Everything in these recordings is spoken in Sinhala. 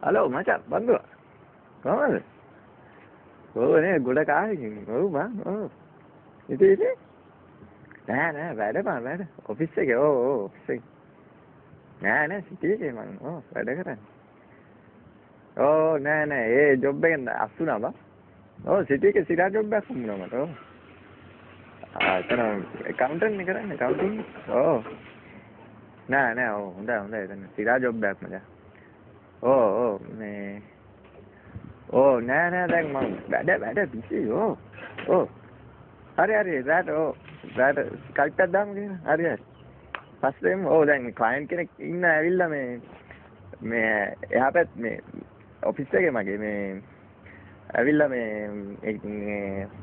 Halo macam bantu. Komal. Oh ni goda kain. Oh bang. Oh. Itu. Nah, ada bang, ada. Office ke? Oh, office. Nah, city ke bang. Oh, ada kan? Oh, nah, job kan asuna bang. Oh, city ke sira job ba kumna mat. Oh. Kana accountant ni kan accounting. Oh. Nah, oh, unda kan sira job ba mata. Oh, me. Oh, nah, දැන් මම වැඩ busy. Oh. හරි that Skype එකක් දාමු කියන. හරි. පස්සේ දැන් client කෙනෙක් ඉන්න ඇවිල්ලා මේ එහා පැත්ත මේ ඔෆිස් එකේ මගේ මේ ඇවිල්ලා මේ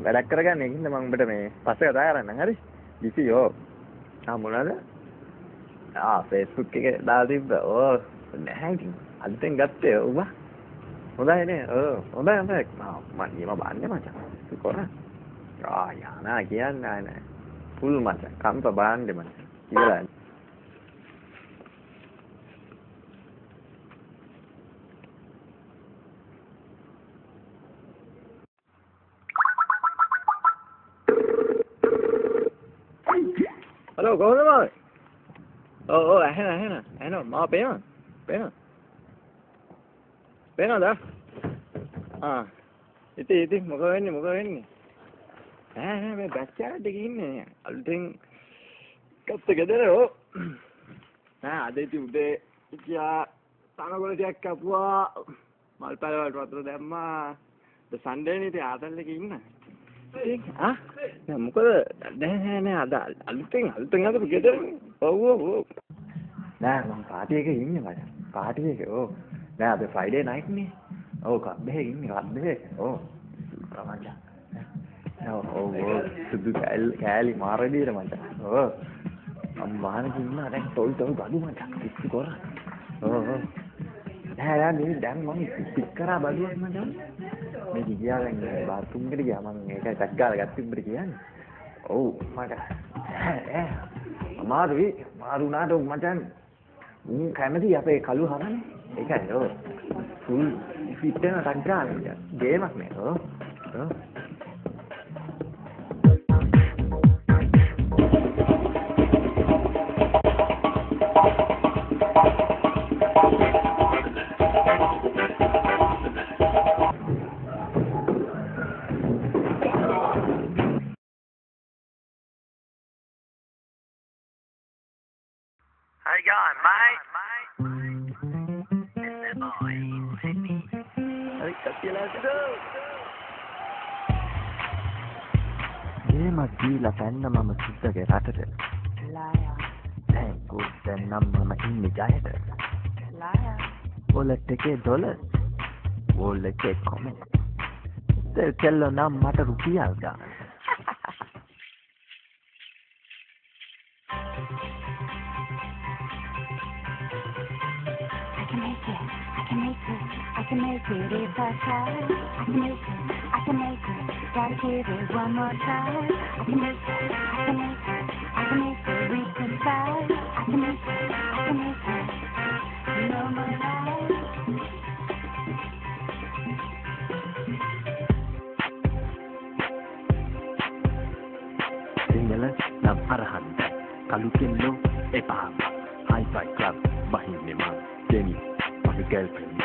වැඩක් කරගන්න ඉන්න මම උඹට මේ පස්සේ කතා කරන්නම් හරි. busy. මොනවාද? Facebook එකේ දාලා තිබ්බා. නැහැ ඉතින් අලුතෙන් ගත්තේ ඔබ. හොඳයි නේ. හොඳයි. මම බලන්නේ මචං. කොහොමද? යානා කියන්නේ නැහැ. full මචං. කම්ප බාන්නේ මචං. කියලා. හලෝ කොහොමද මාව? ඇහෙන මාව පේනවද? ඉතින් මොකද වෙන්නේ? නෑ මේ බැක්යාඩ් එකේ ඉන්නේ අලුතෙන් කප්ප ගෙදර නෑ අද ඉතින් උදේ ගියා තනකොළ ටිකක් කපුවා මල් පැල වලට වතුර දැම්මා ද සන්ඩේ නේ ඉතින් ආතල් එකේ ඉන්න නෑ මොකද නෑ අද අලුතෙන් හදපු ගෙදර ඔව් නෑ මම පාටි එකේ ඉන්නේ මචං පාටි එකේ නෑ අද ෆ්‍රයිඩේ නයිට් නේ කබ් එකේ ඉන්නේ ප්‍රමණ්ඩ සුදු කෑලි මාර විදියට මචං අම්මානේ ඉන්නා දැන් තොල් බඩු මචං පිස්සු කරා නෑ මේ දැන් මම පික් කරා බඩුවක් මචං මේ ගියා දැන් බාත්රූම් එකට ගියා මම ඒකයි ටක් ගාලා ගත්ත ඉබ්බට කියන්නේ මට අමාරුයි මාරුණාට මචං මුන් කැමති අපේ කළු හරන්නේ ඒකයි ෆුල් ෆිට වෙන ටක් ගාලා ගේමක් නේ How you going, mate? It's that boy, Sydney. Hey, let's go. Game dila penna mama suddage ratata. Liar. Hey, good then mama inni jayata. Liar. Wallet එකේ dollar. Wallet එකේ comment. කෙල්ල නම් මට රුපියල් ගන්න. I can make it if I try. I can make it, gotta give it one more try. I can make it, we can try. I can make it, no more lies. Single nam arahanta, kalukin lo epa, hi-fi club, bahine ma, Jenny, my girlfriend.